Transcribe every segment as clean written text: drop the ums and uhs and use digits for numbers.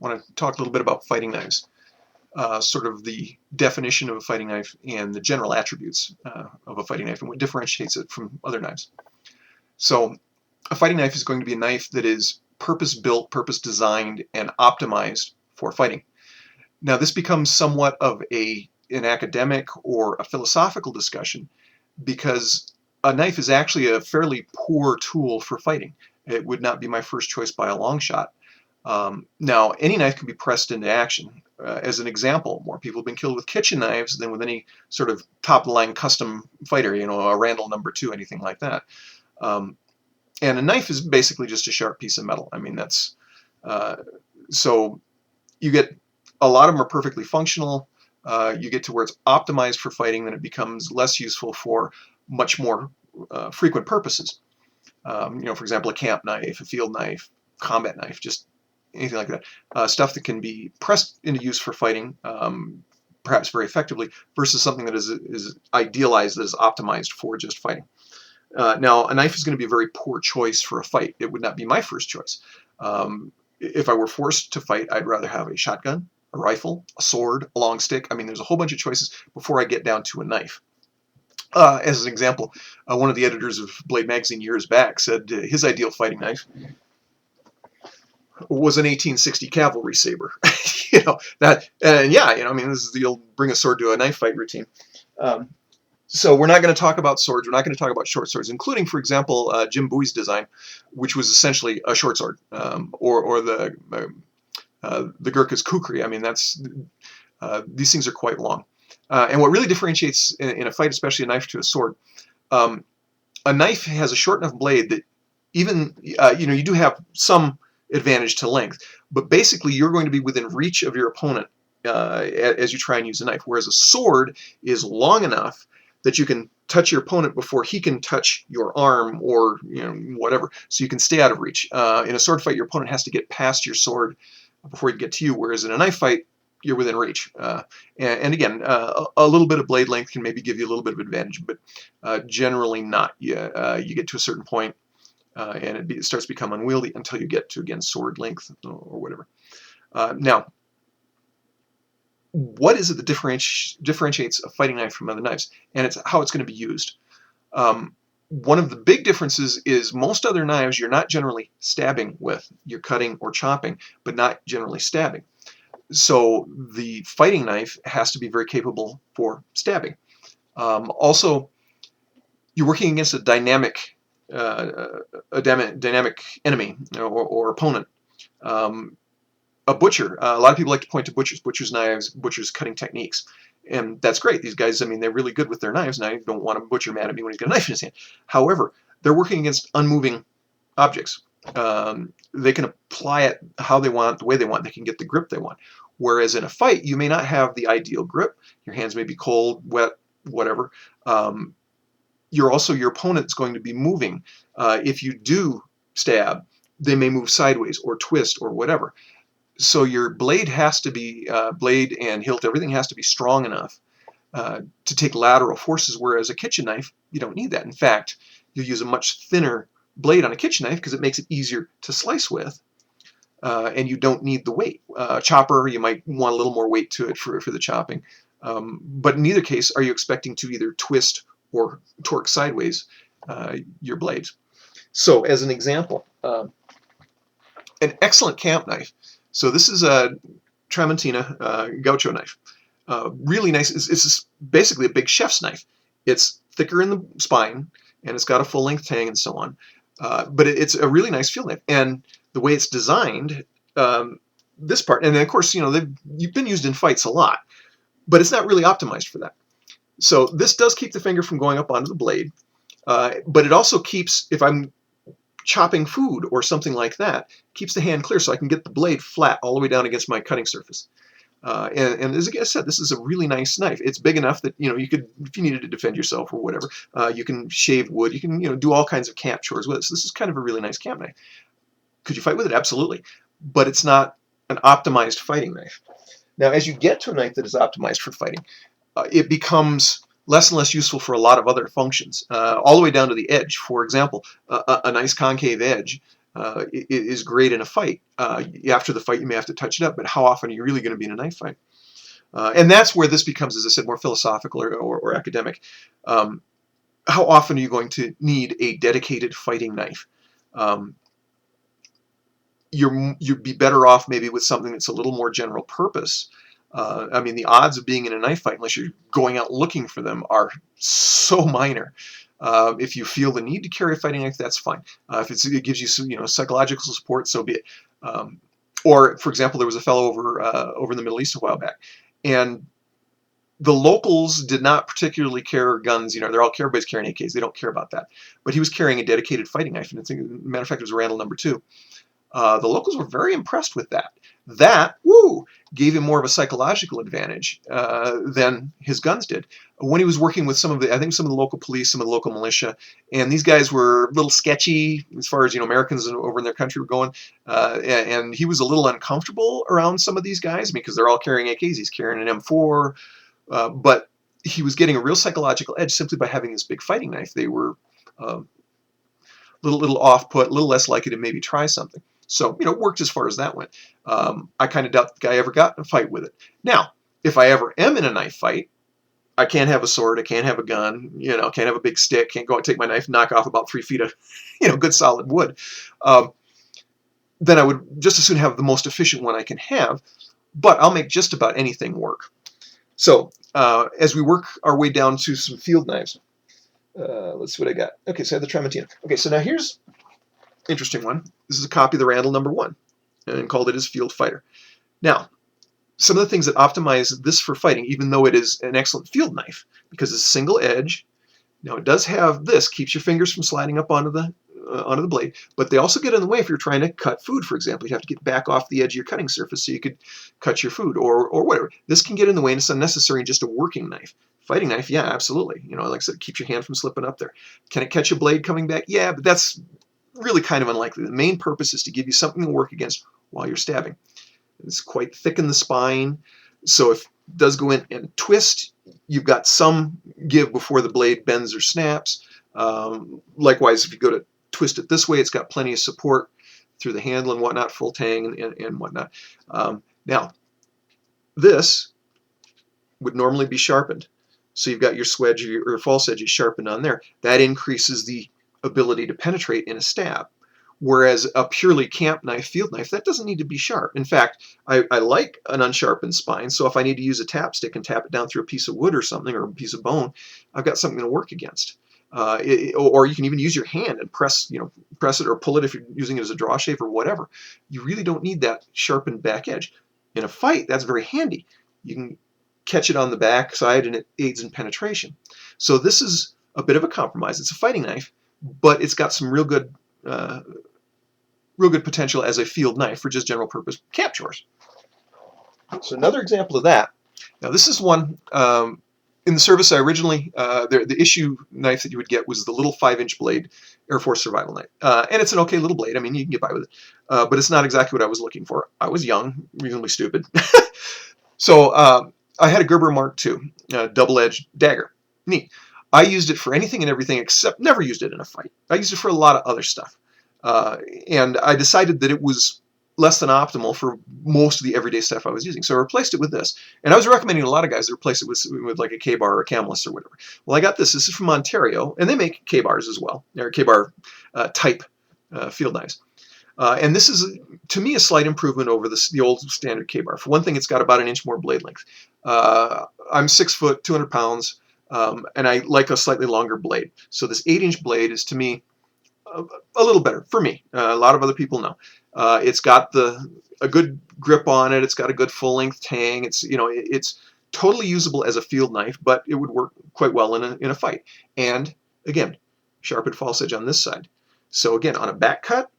I want to talk a little bit about fighting knives, sort of the definition of a fighting knife and the general attributes of a fighting knife and what differentiates it from other knives. So a fighting knife is going to be a knife that is purpose-built, purpose-designed, and optimized for fighting. Now this becomes somewhat of an academic or a philosophical discussion because a knife is actually a fairly poor tool for fighting. It would not be my first choice by a long shot. Now, any knife can be pressed into action. As an example, more people have been killed with kitchen knives than with any sort of top-line custom fighter, a Randall #2, anything like that. And a knife is basically just a sharp piece of metal. I mean, that's so you get a lot of them are perfectly functional. You get to where it's optimized for fighting, then it becomes less useful for much more frequent purposes. For example, a camp knife, a field knife, combat knife, just anything like that. Stuff that can be pressed into use for fighting, perhaps very effectively, versus something that is idealized, that is optimized for just fighting. Now, a knife is going to be a very poor choice for a fight. It would not be my first choice. If I were forced to fight, I'd rather have a shotgun, a rifle, a sword, a long stick. I mean, there's a whole bunch of choices before I get down to a knife. As an example, one of the editors of Blade Magazine years back said his ideal fighting knife was an 1860 cavalry saber. I mean, this is the old bring a sword to a knife fight routine. So we're not going to talk about swords. We're not going to talk about short swords, including, for example, Jim Bowie's design, which was essentially a short sword, or the Gurkha's kukri. I mean, these things are quite long. And what really differentiates in a fight, especially a knife to a sword, a knife has a short enough blade that even, you do have some advantage to length, but basically you're going to be within reach of your opponent as you try and use a knife, whereas a sword is long enough that you can touch your opponent before he can touch your arm or whatever, so you can stay out of reach. In a sword fight, your opponent has to get past your sword before he can get to you, whereas in a knife fight, you're within reach. And again, a little bit of blade length can maybe give you a little bit of advantage, but generally not. You get to a certain point, and it starts to become unwieldy until you get to, again, sword length or whatever. Now, what is it that differentiates a fighting knife from other knives? And it's how it's going to be used. One of the big differences is most other knives you're not generally stabbing with. You're cutting or chopping, but not generally stabbing. So the fighting knife has to be very capable for stabbing. Also, you're working against a dynamic enemy or opponent. A butcher. A lot of people like to point to butcher's knives, butcher's cutting techniques. And that's great. These guys, I mean, they're really good with their knives, and I don't want a butcher mad at me when he's got a knife in his hand. However, they're working against unmoving objects. They can apply it how they want, the way they want. They can get the grip they want. Whereas in a fight, you may not have the ideal grip. Your hands may be cold, wet, whatever. Your opponent's going to be moving. If you do stab, they may move sideways or twist or whatever. So your blade has to be, blade and hilt, everything has to be strong enough to take lateral forces, whereas a kitchen knife, you don't need that. In fact, you use a much thinner blade on a kitchen knife because it makes it easier to slice with, and you don't need the weight. Chopper, you might want a little more weight to it for the chopping. But in either case, are you expecting to either twist or torque sideways your blades? So as an example, an excellent camp knife. So this is a Tramontina Gaucho knife. Really nice. It's basically a big chef's knife. It's thicker in the spine, and it's got a full-length tang and so on. But it's a really nice field knife. And the way it's designed, this part, and then of course, you've been used in fights a lot, but it's not really optimized for that. So this does keep the finger from going up onto the blade, but it also keeps, if I'm chopping food or something like that, keeps the hand clear so I can get the blade flat all the way down against my cutting surface. And as I said, this is a really nice knife. It's big enough that you could, if you needed to defend yourself or whatever, you can shave wood. You can do all kinds of camp chores with it. So this is kind of a really nice camp knife. Could you fight with it? Absolutely, but it's not an optimized fighting knife. Now, as you get to a knife that is optimized for fighting, it becomes less and less useful for a lot of other functions, all the way down to the edge. For example, a nice concave edge is great in a fight. After the fight, you may have to touch it up, but how often are you really going to be in a knife fight? And that's where this becomes, as I said, more philosophical or academic. How often are you going to need a dedicated fighting knife? You'd be better off maybe with something that's a little more general purpose. I mean, the odds of being in a knife fight, unless you're going out looking for them, are so minor. If you feel the need to carry a fighting knife, that's fine. If it gives you some, psychological support, so be it. Or, for example, there was a fellow over in the Middle East a while back, and the locals did not particularly carry guns. They're all everybody's carrying AKs. They don't care about that. But he was carrying a dedicated fighting knife, and matter of fact, it was a Randall #2. The locals were very impressed with that. That, gave him more of a psychological advantage than his guns did. When he was working with some of the local police, some of the local militia, and these guys were a little sketchy as far as Americans over in their country were going, and he was a little uncomfortable around some of these guys because they're all carrying AKs. He's carrying an M4, but he was getting a real psychological edge simply by having this big fighting knife. They were little off-put, a little less likely to maybe try something. So, it worked as far as that went. I kind of doubt the guy ever got in a fight with it. Now, if I ever am in a knife fight, I can't have a sword, I can't have a gun, can't have a big stick, can't go and take my knife and knock off about 3 feet of, good solid wood. Then I would just as soon have the most efficient one I can have, but I'll make just about anything work. So, as we work our way down to some field knives, let's see what I got. Okay, so I have the Tramontina. Okay, so now here's interesting one. This is a copy of the Randall #1 and called it his Field Fighter. Now, some of the things that optimize this for fighting, even though it is an excellent field knife, because it's a single edge. Now, it does have this, keeps your fingers from sliding up onto the blade, but they also get in the way if you're trying to cut food, for example. You'd have to get back off the edge of your cutting surface so you could cut your food or whatever. This can get in the way, and it's unnecessary in just a working knife. Fighting knife, yeah, absolutely. Like I said, keeps your hand from slipping up there. Can it catch a blade coming back? Yeah, but that's really kind of unlikely. The main purpose is to give you something to work against while you're stabbing. It's quite thick in the spine, so if it does go in and twist, you've got some give before the blade bends or snaps. Likewise, if you go to twist it this way, it's got plenty of support through the handle and whatnot, full tang and whatnot. Now, this would normally be sharpened. So you've got your swedge or your false edges sharpened on there. That increases the ability to penetrate in a stab. Whereas a purely camp knife, field knife, that doesn't need to be sharp. In fact, I like an unsharpened spine, so if I need to use a tap stick and tap it down through a piece of wood or something, or a piece of bone, I've got something to work against. Or you can even use your hand and press it or pull it if you're using it as a draw shave or whatever. You really don't need that sharpened back edge. In a fight, that's very handy. You can catch it on the back side and it aids in penetration. So this is a bit of a compromise. It's a fighting knife, but it's got some real good potential as a field knife for just general purpose camp chores. So another example of that. Now this is one in the service. I originally the issue knife that you would get was the little 5-inch blade Air Force survival knife, and it's an okay little blade. I mean, you can get by with it, but it's not exactly what I was looking for. I was young, reasonably stupid, so I had a Gerber Mark II double-edged dagger. Neat. I used it for anything and everything except never used it in a fight. I used it for a lot of other stuff. And I decided that it was less than optimal for most of the everyday stuff I was using. So I replaced it with this. And I was recommending to a lot of guys to replace it with like a K-bar or a Camelus or whatever. Well, I got this. This is from Ontario, and they make K-bars as well. They're K-bar type field knives. And this is, to me, a slight improvement over the old standard K-bar. For one thing, it's got about an inch more blade length. I'm 6 foot, 200 pounds. And I like a slightly longer blade. So this 8-inch blade is, to me, a little better for me. A lot of other people know. It's got a good grip on it. It's got a good full-length tang. It's totally usable as a field knife, but it would work quite well in a fight. And again, sharpened false edge on this side. So again, on a back cut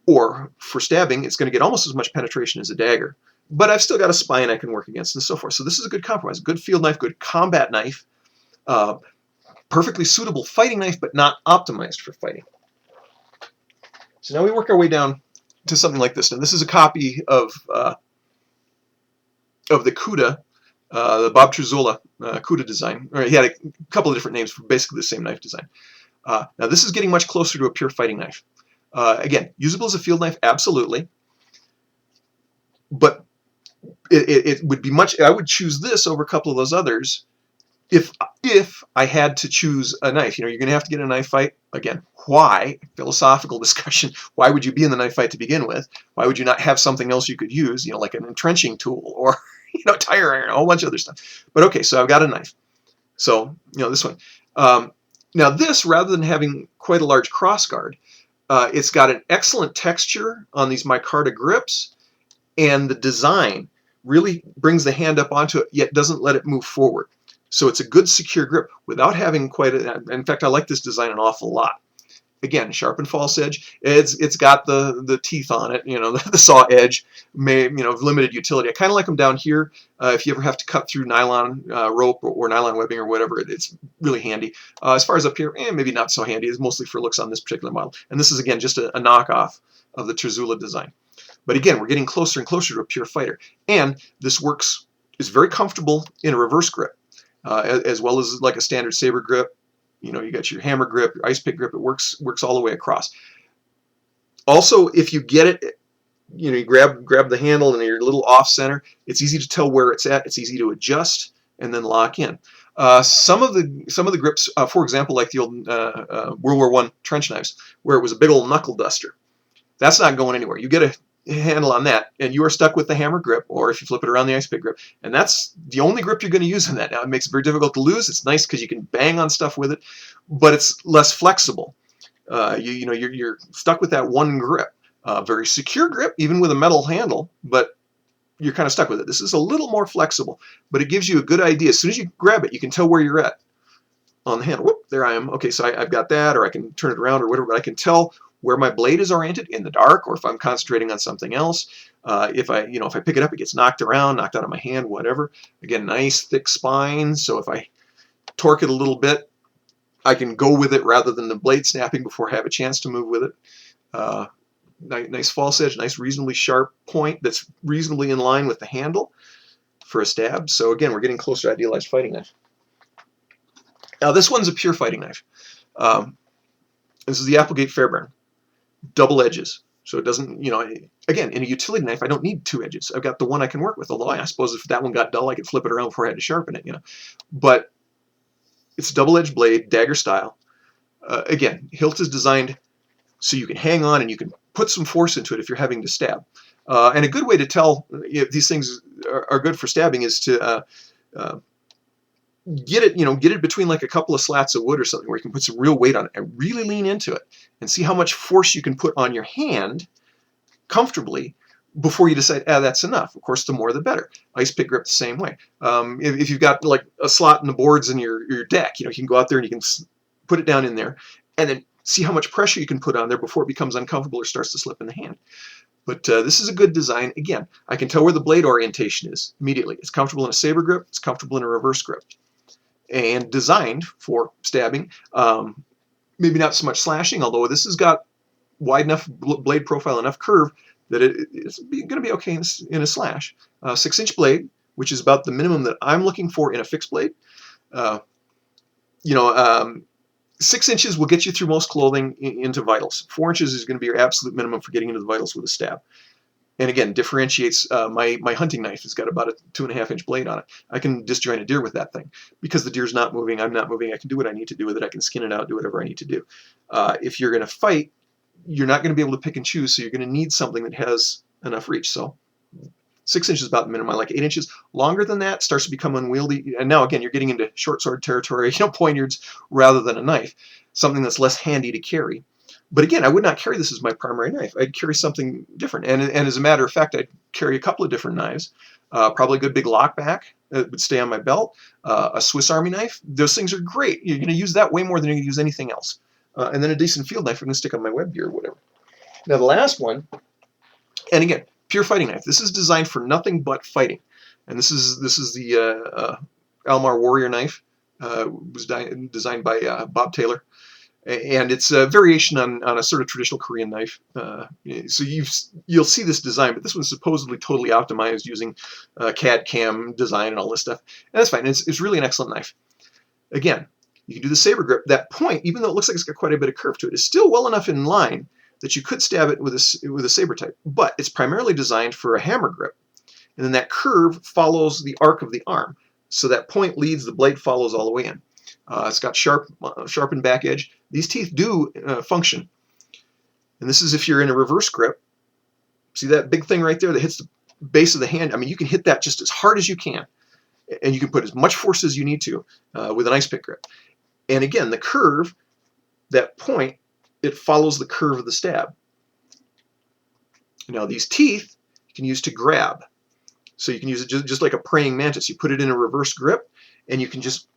or for stabbing, it's going to get almost as much penetration as a dagger. But I've still got a spine I can work against and so forth. So this is a good compromise. Good field knife, good combat knife. Perfectly suitable fighting knife, but not optimized for fighting. So now we work our way down to something like this. Now this is a copy of the Cuda, the Bob Truzzola Cuda design. Or he had a couple of different names for basically the same knife design. Now this is getting much closer to a pure fighting knife. Again, usable as a field knife, absolutely. But it would be much, I would choose this over a couple of those others if I had to choose a knife. You know, you're going to have to get in a knife fight. Again, why? Philosophical discussion. Why would you be in the knife fight to begin with? Why would you not have something else you could use, you know, like an entrenching tool or, you know, tire iron, a whole bunch of other stuff. But okay, so I've got a knife. So, you know, this one. Now this, rather than having quite a large cross guard, it's got an excellent texture on these micarta grips, and the design really brings the hand up onto it, yet doesn't let it move forward. So it's a good secure grip without having quite a, in fact, I like this design an awful lot. Again, sharpened false edge. It's got the teeth on it, you know, the saw edge, you know, of limited utility. I kind of like them down here. If you ever have to cut through nylon rope or nylon webbing or whatever, it's really handy. As far as up here, maybe not so handy. It's mostly for looks on this particular model. And this is, again, just a knockoff of the Terzula design. But again, we're getting closer and closer to a pure fighter. And this works, is very comfortable in a reverse grip, as well as like a standard saber grip. You know, you got your hammer grip, your ice pick grip. It works all the way across. Also, if you get it, you know, you grab the handle and you're a little off center, it's easy to tell where it's at. It's easy to adjust and then lock in. Some of the grips, for example, like the old World War I trench knives, where it was a big old knuckle duster. That's not going anywhere. You get a handle on that, and you are stuck with the hammer grip, or if you flip it around, the ice pick grip, and that's the only grip you're going to use in that. Now, it makes it very difficult to lose. It's nice because you can bang on stuff with it, but it's less flexible. You know, you're stuck with that one grip. Very secure grip, even with a metal handle, but you're kind of stuck with it. This is a little more flexible, but it gives you a good idea. As soon as you grab it, you can tell where you're at on the handle. Whoop, there I am. Okay, so I've got that, or I can turn it around or whatever, but I can tell where my blade is oriented in the dark, or if I'm concentrating on something else. If I pick it up, it gets knocked around, knocked out of my hand, whatever. Again, nice thick spine, so if I torque it a little bit, I can go with it rather than the blade snapping before I have a chance to move with it. Nice false edge, nice reasonably sharp point that's reasonably in line with the handle for a stab. So again, we're getting closer to idealized fighting knife. Now this one's a pure fighting knife. This is the Applegate Fairbairn. Double edges, so it doesn't, you know, again, in a utility knife I don't need two edges. I've got the one I can work with, although I suppose if that one got dull I could flip it around before I had to sharpen it, you know. But it's a double-edged blade, dagger style. Again, hilt is designed so you can hang on and you can put some force into it if you're having to stab. And a good way to tell if these things are good for stabbing is to get it between like a couple of slats of wood or something where you can put some real weight on it and really lean into it and see how much force you can put on your hand comfortably before you decide, that's enough. Of course, the more the better. Ice pick grip the same way. If you've got like a slot in the boards in your deck, you know, you can go out there and you can put it down in there and then see how much pressure you can put on there before it becomes uncomfortable or starts to slip in the hand. But this is a good design. Again, I can tell where the blade orientation is immediately. It's comfortable in a saber grip. It's comfortable in a reverse grip. And designed for stabbing. Maybe not so much slashing, although this has got wide enough blade profile, enough curve that it's going to be okay in a slash. 6-inch blade, which is about the minimum that I'm looking for in a fixed blade. 6 inches will get you through most clothing into vitals. 4 inches is going to be your absolute minimum for getting into the vitals with a stab. And again, differentiates my hunting knife. It's got about a 2.5-inch blade on it. I can disjoint a deer with that thing. Because the deer's not moving, I'm not moving, I can do what I need to do with it. I can skin it out, do whatever I need to do. If you're going to fight, you're not going to be able to pick and choose, so you're going to need something that has enough reach. So 6 inches is about the minimum. I like 8 inches. Longer than that starts to become unwieldy. And now, again, you're getting into short sword territory, pointards rather than a knife. Something that's less handy to carry. But again, I would not carry this as my primary knife. I'd carry something different. And as a matter of fact, I'd carry a couple of different knives. Probably a good big lockback that would stay on my belt. A Swiss Army knife. Those things are great. You're going to use that way more than you're going to use anything else. And then a decent field knife I'm going to stick on my web gear or whatever. Now the last one, and again, pure fighting knife. This is designed for nothing but fighting. And this is the Almar Warrior knife. Was designed by Bob Taylor. And it's a variation on a sort of traditional Korean knife. So you'll see this design, but this one's supposedly totally optimized using CAD/CAM design and all this stuff. And that's fine. It's really an excellent knife. Again, you can do the saber grip. That point, even though it looks like it's got quite a bit of curve to it, is still well enough in line that you could stab it with a saber type, but it's primarily designed for a hammer grip. And then that curve follows the arc of the arm. So that point leads, the blade follows all the way in. It's got sharpened back edge. These teeth do function. And this is if you're in a reverse grip. See that big thing right there that hits the base of the hand? I mean, you can hit that just as hard as you can. And you can put as much force as you need to with an ice pick grip. And again, the curve, that point, it follows the curve of the stab. Now these teeth you can use to grab. So you can use it just like a praying mantis. You put it in a reverse grip and you can just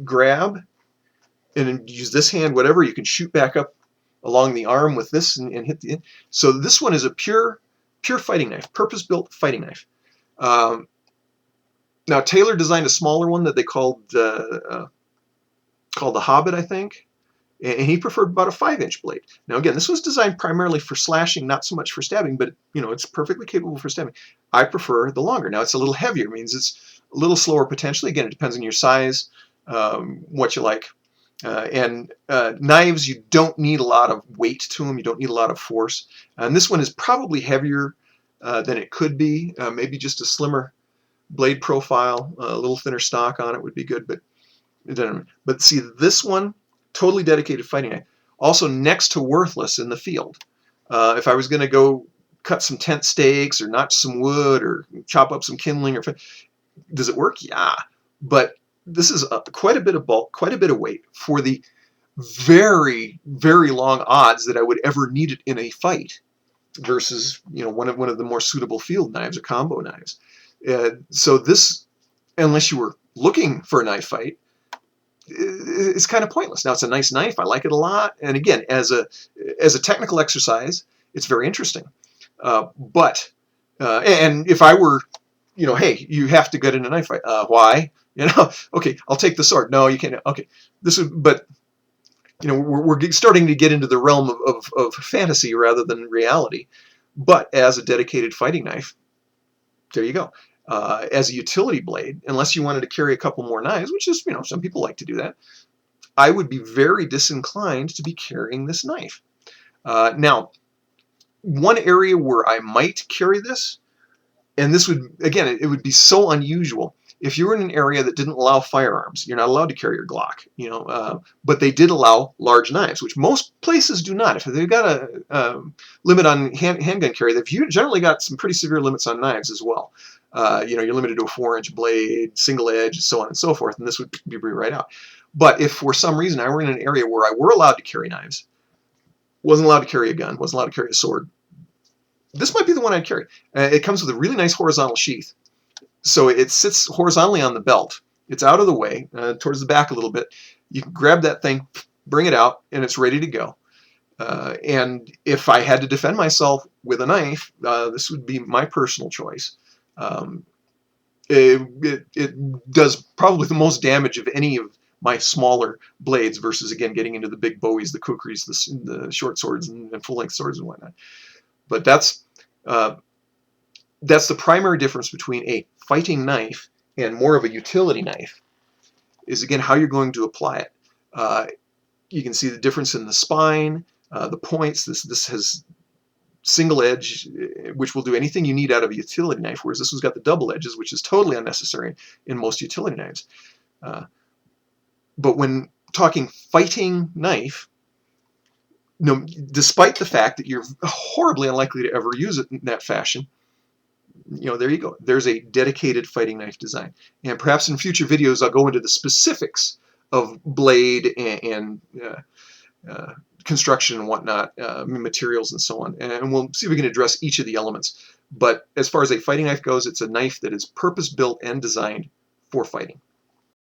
grab and then use this hand, whatever. You can shoot back up along the arm with this and hit the end. So this one is a pure fighting knife, purpose-built fighting knife. Now Taylor designed a smaller one that they called the Hobbit, I think. And he preferred about a 5-inch blade. Now again, this was designed primarily for slashing, not so much for stabbing, but it's perfectly capable for stabbing. I prefer the longer. Now it's a little heavier, means it's a little slower potentially. Again, it depends on your size, what you like. Knives, you don't need a lot of weight to them. You don't need a lot of force. And this one is probably heavier than it could be. Maybe just a slimmer blade profile, a little thinner stock on it would be good. But see, this one, totally dedicated fighting knife. Also next to worthless in the field. If I was going to go cut some tent stakes or notch some wood or chop up some kindling, does it work? Yeah. But this is quite a bit of bulk, quite a bit of weight for the very, very long odds that I would ever need it in a fight versus one of the more suitable field knives or combo knives. So this, unless you were looking for a knife fight, it's kind of pointless. Now it's a nice knife. I like it a lot. And again, as a technical exercise, it's very interesting. And if I were, hey, you have to get in a knife fight. Why? Okay, I'll take the sword. No, you can't. Okay, but we're starting to get into the realm of fantasy rather than reality. But as a dedicated fighting knife, there you go. As a utility blade, unless you wanted to carry a couple more knives, which is, some people like to do that, I would be very disinclined to be carrying this knife. Now, one area where I might carry this, and this would, again, it would be so unusual. If you were in an area that didn't allow firearms, you're not allowed to carry your Glock, but they did allow large knives, which most places do not. If they've got a limit on handgun carry, they've generally got some pretty severe limits on knives as well. You're limited to a 4-inch blade, single edge, so on and so forth, and this would be right out. But if for some reason I were in an area where I were allowed to carry knives, wasn't allowed to carry a gun, wasn't allowed to carry a sword, this might be the one I'd carry. It comes with a really nice horizontal sheath. So it sits horizontally on the belt. It's out of the way, towards the back a little bit. You can grab that thing, bring it out, and it's ready to go. And if I had to defend myself with a knife, this would be my personal choice. It does probably the most damage of any of my smaller blades versus, again, getting into the big bowies, the kukris, the short swords, and full-length swords and whatnot. But that's the primary difference between a fighting knife and more of a utility knife, is again how you're going to apply it. You can see the difference in the spine, the points. This has single edge, which will do anything you need out of a utility knife, whereas this one's got the double edges, which is totally unnecessary in most utility knives. But when talking fighting knife, despite the fact that you're horribly unlikely to ever use it in that fashion, there you go. There's a dedicated fighting knife design. And perhaps in future videos, I'll go into the specifics of blade and construction and whatnot, materials and so on. And we'll see if we can address each of the elements. But as far as a fighting knife goes, it's a knife that is purpose-built and designed for fighting.